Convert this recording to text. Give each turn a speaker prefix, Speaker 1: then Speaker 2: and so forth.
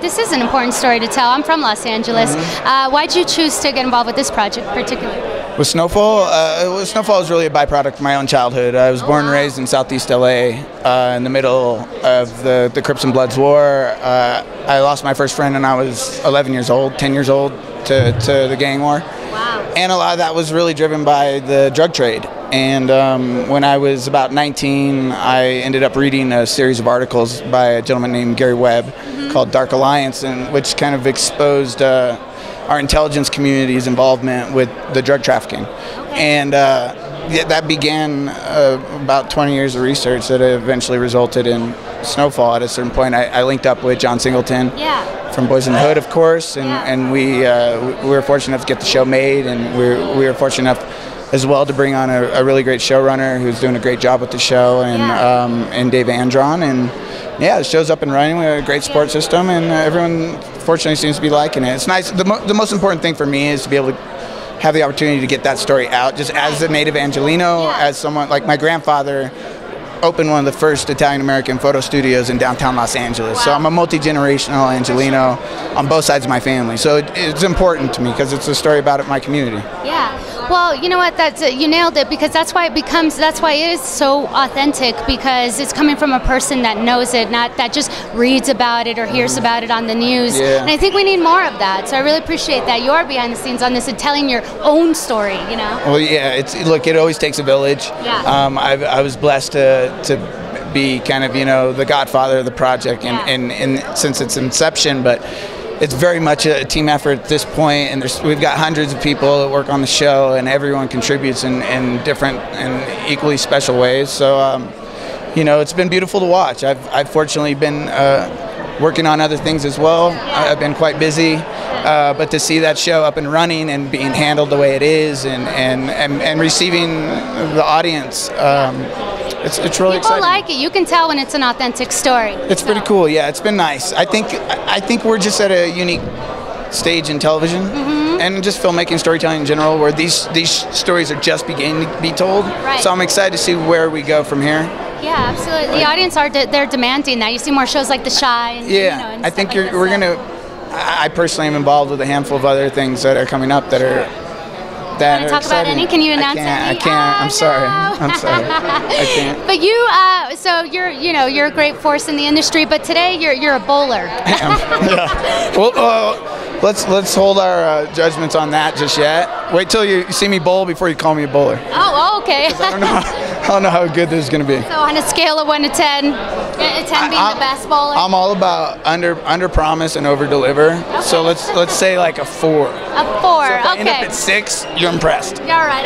Speaker 1: This is an important story to tell. I'm from Los Angeles. Why'd you choose to get involved with this project particularly?
Speaker 2: With SnowFall? SnowFall is really a byproduct of my own childhood. I was born and raised in Southeast LA in the middle of the Crips and Bloods War. I lost my first friend when I was 11 years old, 10 years old, to the gang war.
Speaker 1: Wow.
Speaker 2: And a lot of that was really driven by the drug trade. And when I was about 19, I ended up reading a series of articles by a gentleman named Gary Webb called Dark Alliance, which kind of exposed our intelligence community's involvement with the drug trafficking. And that began about 20 years of research that eventually resulted in SnowFall. At a certain point, I linked up with John Singleton from Boys in the Hood, of course, and we were fortunate enough to get the show made, and we were fortunate enough as well to bring on a really great showrunner who's doing a great job with the show, and Dave Andron, and the show's up and running. We have a great support system, and everyone fortunately seems to be liking it. It's nice. The most important thing for me is to be able to have the opportunity to get that story out, just as a native Angelino, as someone like my grandfather opened one of the first Italian-American photo studios in downtown Los Angeles. So I'm a multi-generational Angelino on both sides of my family. So it's important to me because it's a story about my community.
Speaker 1: Yeah. Well, you know what? You nailed it, because that's why it is so authentic, because it's coming from a person that knows it, not that just reads about it or hears about it on the news. And I think we need more of that. So I really appreciate that you're behind the scenes on this and telling your own story. You know.
Speaker 2: Well, yeah. Look, it always takes a village. I was blessed to be kind of the godfather of the project, and since its inception, but it's very much a team effort at this point, and we've got hundreds of people that work on the show, and everyone contributes in different and equally special ways. So, it's been beautiful to watch. I've fortunately been working on other things as well. I've been quite busy, but to see that show up and running and being handled the way it is, and receiving the audience, it's really exciting.
Speaker 1: People like it. You can tell when it's an authentic story.
Speaker 2: It's pretty cool. Yeah, it's been nice. I think we're just at a unique stage in television and just filmmaking, storytelling in general, where these stories are just beginning to be told. So I'm excited to see where we go from here.
Speaker 1: Yeah, absolutely. The audience they're demanding that. You see more shows like The Chi. And,
Speaker 2: I think we're gonna. I personally am involved with a handful of other things that are coming up that are.
Speaker 1: Want to talk about any? Can you announce any?
Speaker 2: I can't. I'm sorry. I can't.
Speaker 1: But you, so you're a great force in the industry. But today you're a bowler.
Speaker 2: Well, let's hold our judgments on that just yet. Wait till you see me bowl before you call me a bowler.
Speaker 1: Oh, okay.
Speaker 2: I don't know how good this is going to be.
Speaker 1: So on a scale of 1 to 10, 10 being the best bowler.
Speaker 2: I'm all about under promise and over deliver. Okay. So let's say like a 4.
Speaker 1: A 4.
Speaker 2: So if I end up
Speaker 1: okay.
Speaker 2: at 6, you're impressed.
Speaker 1: All right.